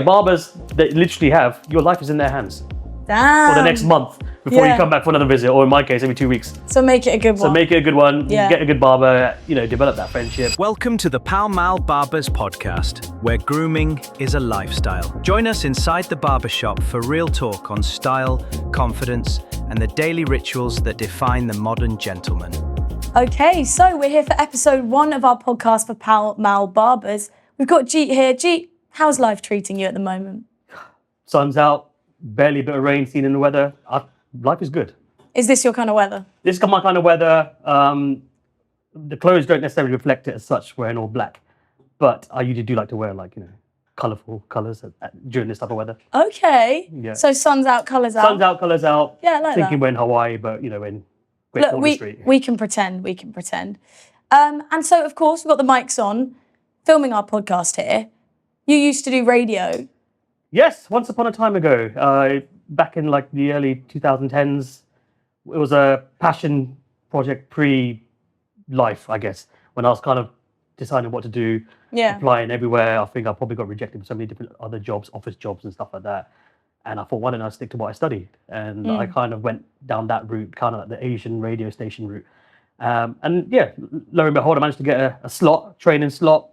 Barbers that literally have, your life is in their hands Damn. for the next month before you come back for another visit, or in my case, every 2 weeks. So make it a good one. So make it a good one, get a good barber, develop that friendship. Welcome to the Pall Mall Barbers Podcast, where grooming is a lifestyle. Join us inside the barbershop for real talk on style, confidence, and the daily rituals that define the modern gentleman. Okay, so we're here for episode 1 of our podcast for Pall Mall Barbers. We've got Jeet here. Jeet, how's life treating you at the moment? Sun's out, barely a bit of rain seen in the weather. Life is good. Is this your kind of weather? This is my kind of weather. The clothes don't necessarily reflect it as such, wearing all black. But I usually do like to wear colourful colours during this type of weather. Okay. Yeah. So sun's out, colours out. Sun's out, colours out. Yeah, I like Thinking that. we're in Hawaii, but in Great Wall Street. We can pretend. And so, of course, we've got the mics on, filming our podcast here. You used to do radio. Yes, once upon a time ago, back in the early 2010s, it was a passion project pre-life, I guess, when I was kind of deciding what to do, applying everywhere. I think I probably got rejected for so many different other jobs, office jobs and stuff like that. And I thought, why don't I stick to what I studied? And I kind of went down that route, kind of like the Asian radio station route. Lo and behold, I managed to get a training slot,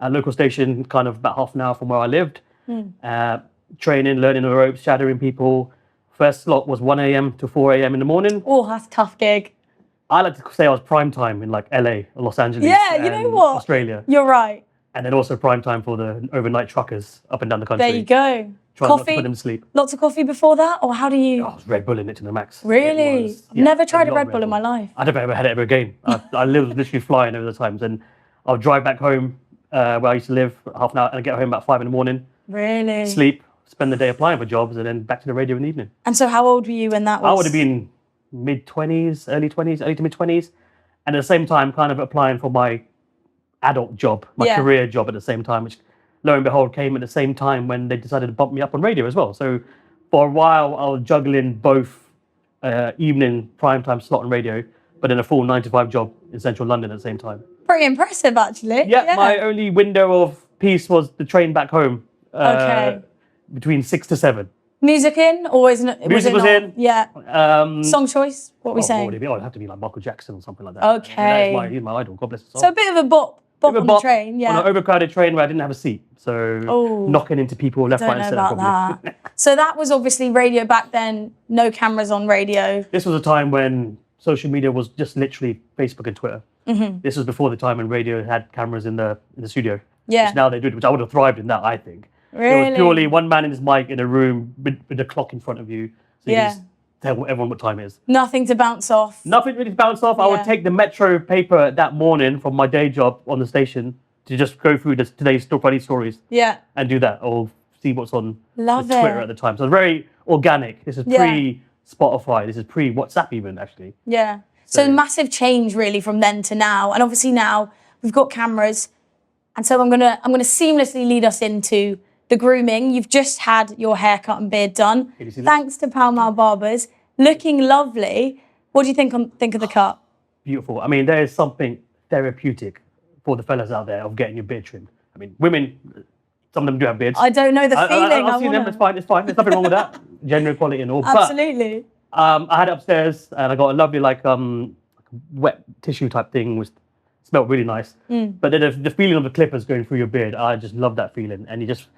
at a local station, kind of about half an hour from where I lived. Training, learning the ropes, shadowing people. First slot was 1 a.m. to 4 a.m. in the morning. Oh, that's a tough gig. I like to say I was prime time in LA or Los Angeles. Yeah, you know what? Australia. You're right. And then also prime time for the overnight truckers up and down the country. There you go. Trying not to put them to sleep. Lots of coffee before that? Or how do you... Oh, Red Bull in it to the max. Really? I've never tried a Red Bull in my life. I don't think I ever had it ever again. I was literally flying over the times. And I'll drive back home where I used to live half an hour and I get home about 5 in the morning. Really? Sleep, spend the day applying for jobs and then back to the radio in the evening. And so how old were you when that was? I would have been mid-20s, early to mid-20s. And at the same time, kind of applying for my adult job, my career job at the same time, which lo and behold came at the same time when they decided to bump me up on radio as well. So for a while, I was juggling both evening primetime slot on radio, but then a full 9-to-5 job in central London at the same time. Pretty impressive, actually. Yeah, my only window of peace was the train back home between 6 to 7. Music in, or was it Music was in. Yeah. Song choice? What are we saying? It would have to be like Michael Jackson or something like that. Okay. He's my idol. God bless his soul. So a bit of a bop on the train, On an overcrowded train where I didn't have a seat. So knocking into people left, right and centre. Don't know about that. So that was obviously radio back then, no cameras on radio. This was a time when social media was just literally Facebook and Twitter. Mm-hmm. This was before the time when radio had cameras in the studio. Yeah. Which now they do, which I would have thrived in that, I think. Really? It was purely one man in his mic in a room with a clock in front of you. So you can just tell everyone what time it is. Nothing to bounce off. Nothing really to bounce off. I would take the Metro paper that morning from my day job on the station to just go through today's funny stories. Yeah. And do that, or see what's on Twitter at the time. So it's very organic. This is pre-Spotify. This is pre-WhatsApp even, actually. Yeah. So massive change really from then to now. And obviously now we've got cameras. And so I'm gonna seamlessly lead us into the grooming. You've just had your haircut and beard done. Thanks to Pall Mall Barbers. Looking lovely. What do you think of the cut? Beautiful. I mean, there is something therapeutic for the fellas out there of getting your beard trimmed. I mean, women, some of them do have beards. I don't know the feeling. I've seen them. It's fine. There's nothing wrong with that. Gender equality and all. Absolutely. But, I had it upstairs and I got a lovely wet tissue type thing, which smelled really nice. But then the feeling of the clippers going through your beard, I just love that feeling. And you just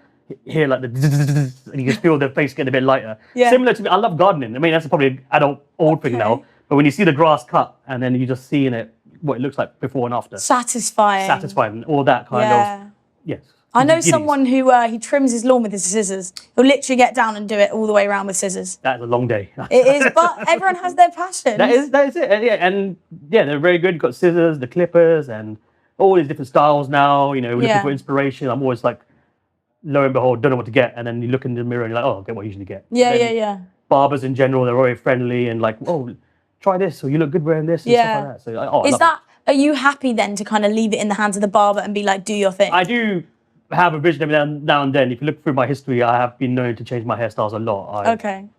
hear like the and you just feel their face getting a bit lighter. Yeah. Similar to me, I love gardening. I mean, that's probably an adult old thing now. But when you see the grass cut and then you just seeing it, what it looks like before and after. Satisfying. All that kind of, yes. I know someone who he trims his lawn with his scissors. He'll literally get down and do it all the way around with scissors. That's a long day. It is, but everyone has their passion. That is it. And they're very good. You've got scissors, the clippers, and all these different styles now. We're looking for inspiration. I'm always like, lo and behold, don't know what to get. And then you look in the mirror and you're like, oh, I'll get what I usually get. Yeah. Barbers in general, they're very friendly and like, oh, try this, or you look good wearing this, and stuff like that. So, are you happy then to kind of leave it in the hands of the barber and be like, do your thing? I do have a vision every now and then. If you look through my history, I have been known to change my hairstyles a lot.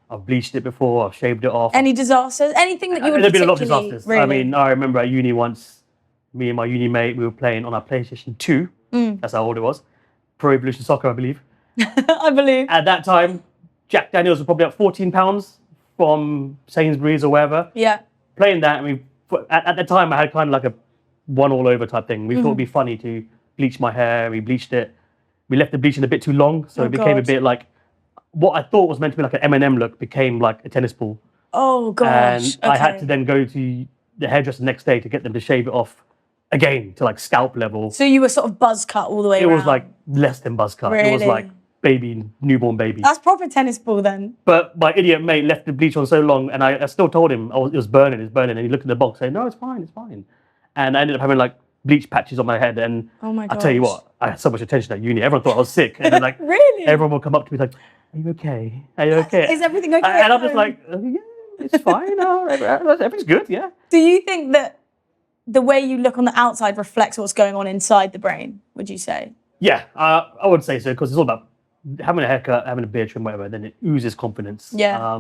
I've bleached it before, I've shaved it off. Any disasters? Anything that you would There've been a lot of disasters. Really? I mean, I remember at uni once, me and my uni mate, we were playing on our PlayStation 2. That's how old it was. Pro Evolution Soccer, I believe. I believe. At that time, Jack Daniels was probably at £14 from Sainsbury's or wherever. Yeah. Playing that, I mean, at the time I had kind of like a one all over type thing. We thought it'd be funny to bleach my hair. We bleached it. We left the bleaching a bit too long, so it became a bit like what I thought was meant to be like an M&M look became like a tennis ball. Oh gosh. And I had to then go to the hairdresser the next day to get them to shave it off again to like scalp level. So you were sort of buzz cut all the way around? It was like less than buzz cut. It was like newborn baby. That's proper tennis ball then. But my idiot mate left the bleach on so long, and I still told him it was burning, and he looked in the box saying, no, it's fine. And I ended up having like bleach patches on my head, and I tell you what, I had so much attention at uni. Everyone thought I was sick, and then like really? Everyone would come up to me like, are you okay? Are you okay? Is everything okay? And I'm just like, yeah, it's fine. Everything's good, yeah. Do you think that the way you look on the outside reflects what's going on inside the brain, would you say? Yeah, I would say so, because it's all about having a haircut, having a beard trim, whatever, then it oozes confidence. Yeah.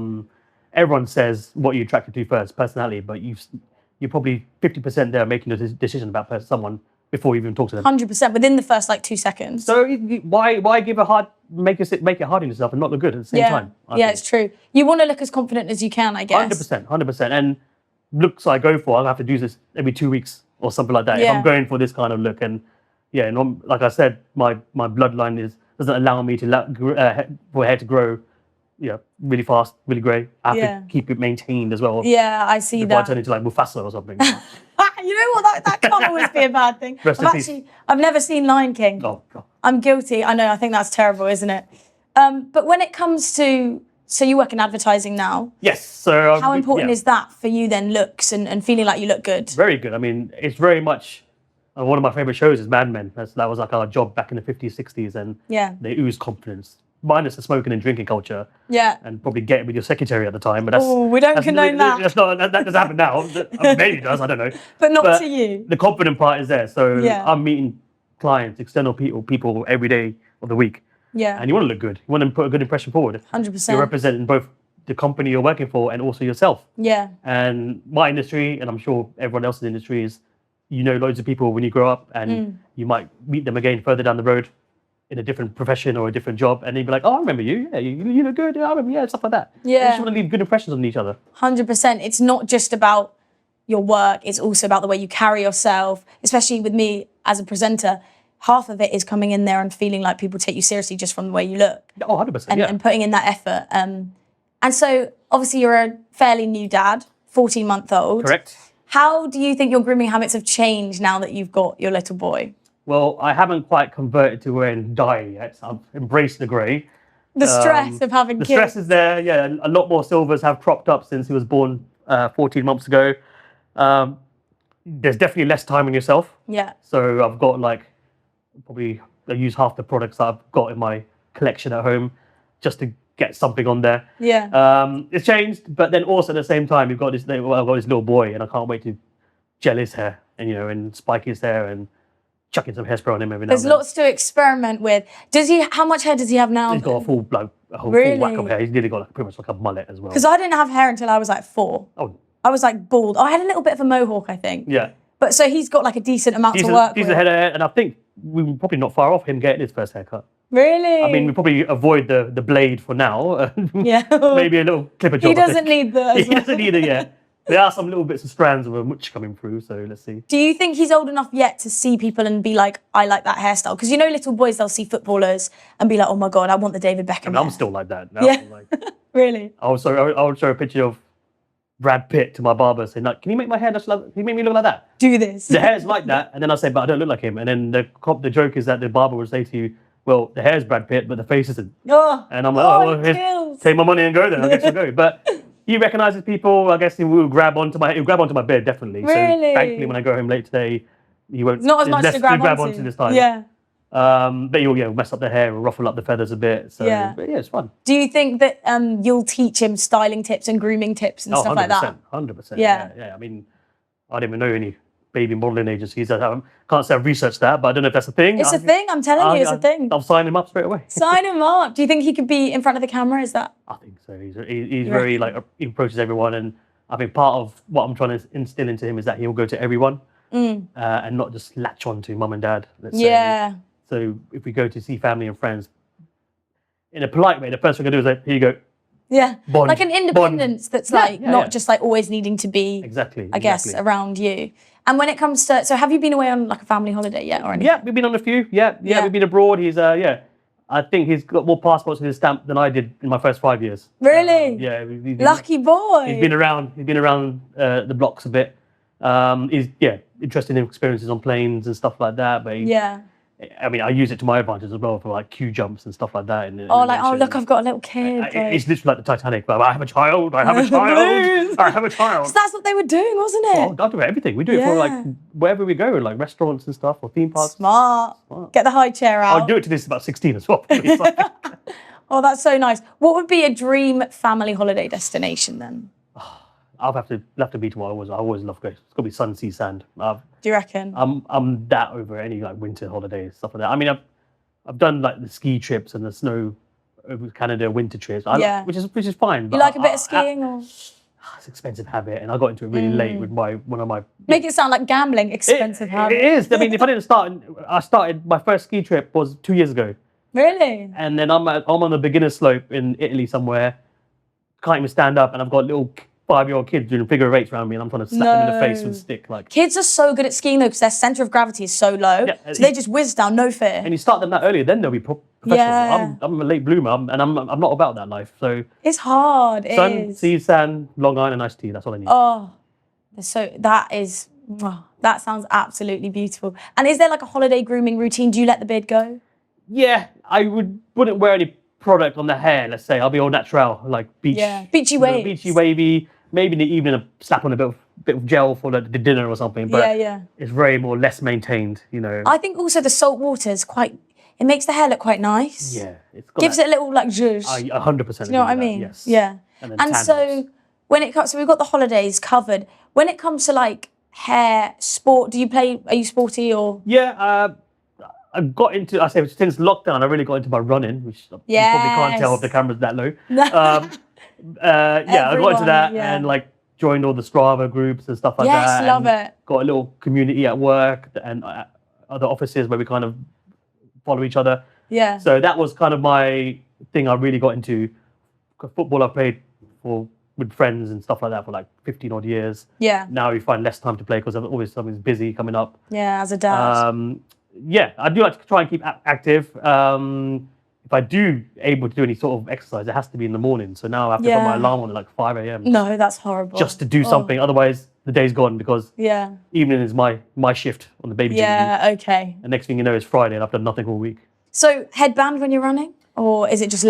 Everyone says what you're attracted to first, personality, but you're probably 50% there making a decision about someone before you even talk to them. 100% within the first like 2 seconds. So why give make it hard on yourself and not look good at the same time? I think. It's true. You want to look as confident as you can, I guess. 100%. And looks I go for, I'll have to do this every 2 weeks or something like that. Yeah. If I'm going for this kind of look, and like I said, my bloodline doesn't allow me to for hair to grow, really fast, really grey. I have to keep it maintained as well. Yeah, I see before that. I turn into like Mufasa or something. You know what? That can't always be a bad thing. I've never seen Lion King. Oh God. I'm guilty. I know. I think that's terrible, isn't it? But when it comes to, so you work in advertising now. Yes. So how important is that for you then? Looks and feeling like you look good. Very good. I mean, it's very much. One of my favorite shows is Mad Men. That was like our job back in the 50s, 60s, and they ooze confidence. Minus the smoking and drinking culture. Yeah. And probably getting with your secretary at the time. But we don't condone that. That doesn't happen now. Maybe it does, I don't know. But not to you. The confident part is there. So I'm meeting clients, external people every day of the week. Yeah. And you want to look good. You want to put a good impression forward. 100%. You're representing both the company you're working for and also yourself. Yeah. And my industry, and I'm sure everyone else's industry, is loads of people when you grow up, and you might meet them again further down the road in a different profession or a different job, and they'd be like, oh, I remember you. Yeah, you look good. Yeah, I remember, stuff like that. Yeah. You just want to leave good impressions on each other. 100%. It's not just about your work. It's also about the way you carry yourself, especially with me as a presenter. Half of it is coming in there and feeling like people take you seriously just from the way you look. Oh, 100%. And putting in that effort. And so, obviously, you're a fairly new dad, 14-month-old. Correct. How do you think your grooming habits have changed now that you've got your little boy? Well, I haven't quite converted to wearing dye yet. So I've embraced the grey. The stress of having kids. The stress is there. Yeah, a lot more silvers have cropped up since he was born 14 months ago. There's definitely less time on yourself. Yeah. So I've got I use half the products that I've got in my collection at home just to get something on there. Yeah. It's changed, but then also at the same time, I've got this little boy, and I can't wait to gel his hair and spike his hair and chucking some hairspray on him every now and then. There's lots to experiment with. How much hair does he have now? He's got a full whack of hair. He's nearly got pretty much like a mullet as well. Because I didn't have hair until I was 4. Oh. I was bald. I had a little bit of a mohawk, I think. Yeah. But so he's got a decent amount to work with. Decent head of hair, and I think we were probably not far off him getting his first haircut. Really? I mean, we probably avoid the blade for now. Yeah. Maybe a little clipper job. He doesn't need that. He doesn't need it yet. There are some little bits of strands of a much coming through, so let's see. Do you think he's old enough yet to see people and be like, I like that hairstyle? Because little boys, they'll see footballers and be like, oh my God, I want the David Beckham hair. I'm still like that. Now. Yeah. Really? I would show a picture of Brad Pitt to my barber saying, can you make my hair can you make me look like that? Do this. The hair's like that, and then I say, but I don't look like him. And then the joke is that the barber would say to you, well, the hair's Brad Pitt, but the face isn't. Oh, and I'm like, take my money and go then. I guess I'll go. But he recognises people. I guess he will grab onto my beard, definitely. Really? So thankfully, when I go home late today, he won't. Not as much to grab onto this time. Yeah. But you'll mess up the hair and ruffle up the feathers a bit. So but it's fun. Do you think that you'll teach him styling tips and grooming tips and stuff like that? 100%. Yeah. I mean, I don't even know any baby modelling agencies. I can't say I've researched that, but I don't know if that's a thing. It's a thing. I'm telling you, it's a thing. I'll sign him up straight away. Sign him up. Do you think he could be in front of the camera? Is that? I think so. He's very he approaches everyone, and I think part of what I'm trying to instill into him is that he'll go to everyone and not just latch on to mum and dad. Let's say. So if we go to see family and friends, in a polite way, the first thing I do is like, here you go. Yeah. Bond, like an independence that's like not just like always needing to be, I guess, around you. And when it comes to, so have you been away on like a family holiday yet or anything? Yeah, we've been on a few. Yeah, we've been abroad. He's, I think he's got more passports in his stamp than I did in my first 5 years. Really? Yeah. Lucky boy. He's been around the blocks a bit. He's, interested in experiences on planes and stuff like that. But I mean, I use it to my advantage as well for like queue jumps and stuff like that. Look, I've got a little kid. It's literally like the Titanic. But I have a child. I have a child. I have a child. So that's what they were doing, wasn't it? Well, I do everything. We do it for like wherever we go, like restaurants and stuff or theme parks. Smart. Get the high chair out. I'll do it to this about 16 as well. Oh, that's so nice. What would be a dream family holiday destination then? I'll have to be to what I always love going. It's got to be sun, sea, sand. Do you reckon? I'm that over any like winter holidays, stuff like that. I mean, I've done like the ski trips and the snow over Canada winter trips. Which is fine. You like a bit of skiing or? It's an expensive habit, and I got into it really late with one of my. Make it sound like gambling. Expensive habit. It is. I mean, if I didn't start, I started my first ski trip was 2 years ago. Really? And then I'm on the beginner slope in Italy somewhere. Can't even stand up, and I've got little 5-year-old kids doing figure eights around me, and I'm trying to slap them in the face with a stick. Like kids are so good at skiing though, because their center of gravity is so low, so they just whiz down, no fear. And you start them that earlier, then they'll be professional. Yeah. I'm a late bloomer, and I'm not about that life. So it's hard. Sun, sea, sand, Long Island iced tea. That's all I need. Oh, so that sounds absolutely beautiful. And is there like a holiday grooming routine? Do you let the beard go? Yeah, I wouldn't wear any product on the hair. Let's say I'll be all natural, like beachy wavy. Beachy wavy. Maybe in the evening, a slap on a bit of gel for the dinner or something. But it's very more less maintained, you know. I think also the salt water is it makes the hair look quite nice. Yeah. Gives it a little like zhuzh. 100%. Do you know what I mean? Yes. Yeah. And so when it comes, so we've got the holidays covered. When it comes to like hair, sport, are you sporty or? Yeah, I got into, since lockdown, I really got into my running, which you probably can't tell if the camera's that low. I got into that and like joined all the Strava groups and stuff like that. Yes, love it. Got a little community at work and other offices where we kind of follow each other. Yeah. So that was kind of my thing I really got into. Football I played with friends and stuff like that for like 15 odd years. Yeah. Now you find less time to play because always something's busy coming up. Yeah, as a dad. I do like to try and keep active. If I do able to do any sort of exercise, it has to be in the morning. So now I have to put my alarm on at like 5 a.m. No, that's horrible. Just to do something. Otherwise, the day's gone because evening is my shift on the baby duty. Yeah, okay. The next thing you know is Friday and I've done nothing all week. So headband when you're running? Or is it just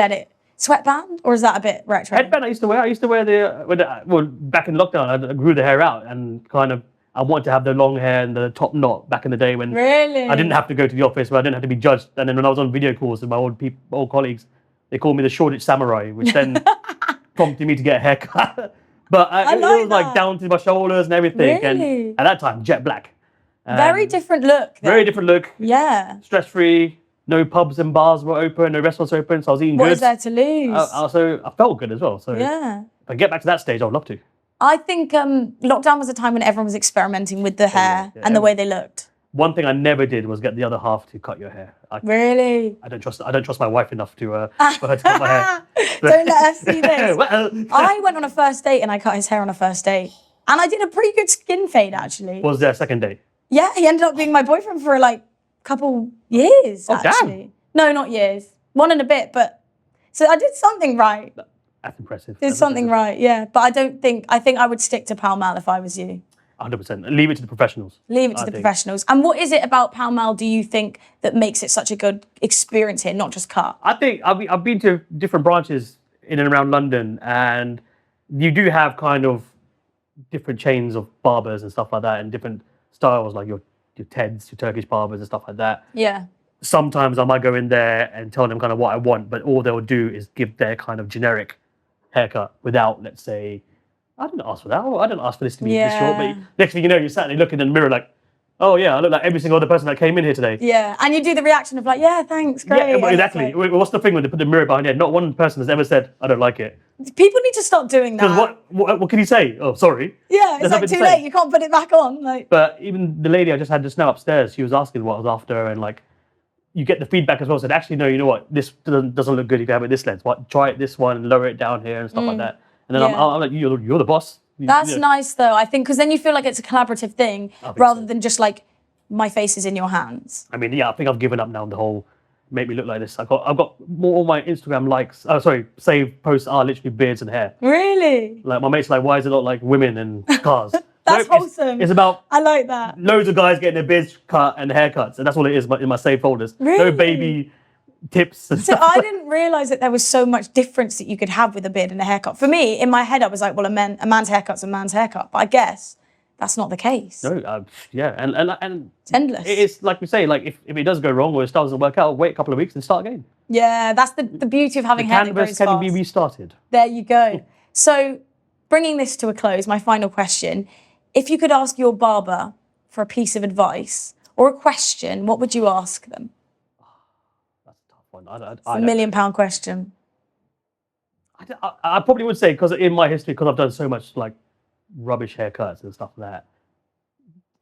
sweatband? Or is that a bit retro? Headband I used to wear back in lockdown, I grew the hair out and kind of, I wanted to have the long hair and the top knot back in the day when I didn't have to go to the office, where I didn't have to be judged. And then when I was on video calls with my old colleagues, they called me the Shoreditch Samurai, which then prompted me to get a haircut. But it was like down to my shoulders and everything. Really? And at that time, jet black. Very different look. Very different look. Yeah. Stress-free. No pubs and bars were open. No restaurants open. So I was eating good. What is there to lose? Also, I felt good as well. So if I get back to that stage, I would love to. I think lockdown was a time when everyone was experimenting with the hair and the way they looked. One thing I never did was get the other half to cut your hair. Really? I don't trust my wife enough for her to cut my hair. Don't let her see this. Well, I went on a first date and I cut his hair on a first date. And I did a pretty good skin fade, actually. Was there a second date? Yeah, he ended up being my boyfriend for like a couple years, actually. Damn. No, not years. 1 and a bit, but... So I did something right. That's impressive. Did something right, yeah. But I think I would stick to Pall Mall if I was you. 100%. Leave it to the professionals. Leave it to the professionals. And what is it about Pall Mall, do you think, that makes it such a good experience here, not just cut? I think I've been to different branches in and around London, and you do have kind of different chains of barbers and stuff like that, and different styles, like your Teds, your Turkish barbers and stuff like that. Yeah. Sometimes I might go in there and tell them kind of what I want, but all they'll do is give their kind of generic haircut without, let's say, I didn't ask for that. I didn't ask for this to be this short. But next thing you know, you're sat there looking in the mirror like, oh yeah, I look like every single other person that came in here today. Yeah, and you do the reaction of like, yeah, thanks, great. Yeah, exactly. What's the thing when they put the mirror behind your head? Not one person has ever said, I don't like it. People need to stop doing that. Because what can you say? Oh, sorry. Yeah, it's like too late. You can't put it back on. Like. But even the lady I just had just now upstairs, she was asking what I was after, and like, you get the feedback as well. Said, actually, no, you know what? This doesn't look good if you have it this length. What? Try it this one and lower it down here and stuff like that. And then Yeah. I'm like, you're the boss. That's nice though, I think, because then you feel like it's a collaborative thing rather so. than just like my face is in your hands. I mean, yeah, I think I've given up now on the whole make me look like this. I've got more of my Instagram likes. Save posts are literally beards and hair. Really? Like my mates are like, why is it not like women and cars? That's No, wholesome. It's about I like that. loads of guys getting their beards cut and haircuts, and that's all it is in my saved folders. Really? No baby tips and So stuff. I didn't realise that there was so much difference that you could have with a beard and a haircut. For me, in my head, I was like, well, a man's haircut's a man's haircut. But I guess that's not the case. No, yeah, and It's endless. it's like we say, like if it does go wrong or it doesn't work out, wait a couple of weeks and start again. Yeah, that's the beauty of having hair that grows Canvas can fast. be restarted. There you go. So, bringing this to a close, my final question. If you could ask your barber for a piece of advice or a question, what would you ask them? That's a tough one. It's a £1 million question. I probably would say, because in my history, because I've done so much like rubbish haircuts and stuff like that,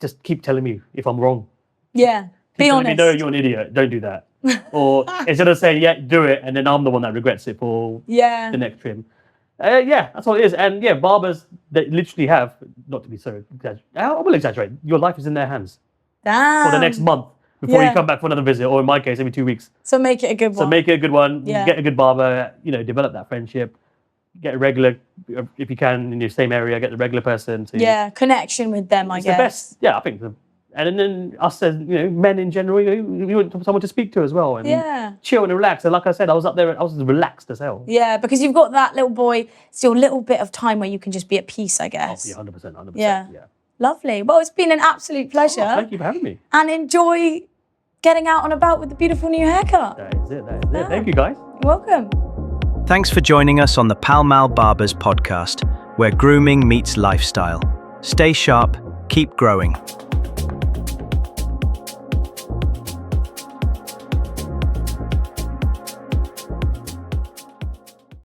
just keep telling me if I'm wrong. Yeah, be Keep telling me, honest. no, you're an idiot. Don't do that. Or instead of saying, yeah, do it, and then I'm the one that regrets it for Yeah. the next trim. Yeah, that's what it is. And yeah, barbers that literally have, not to be so I will exaggerate, your life is in their hands Damn. for the next month before Yeah. you come back for another visit, or in my case, every 2 weeks. So make it a good one. So make it a good one, Yeah. get a good barber, develop that friendship, get a regular, if you can, in your same area, get the regular person. Yeah, connection with them, I It's guess. the best. Yeah, I think. And then us as men in general, you want someone to speak to as well, and Yeah. chill and relax. And like I said, I was up there, I was relaxed as hell. Yeah, because you've got that little boy, it's your little bit of time where you can just be at peace, I guess. Yeah, 100%, 100%. Yeah. Yeah. Lovely. Well, it's been an absolute pleasure. Oh, thank you for having me. And enjoy getting out and about with the beautiful new haircut. That is it. That is it. Thank you, guys. You're welcome. Thanks for joining us on the Pall Mall Barbers Podcast, where grooming meets lifestyle. Stay sharp, keep growing.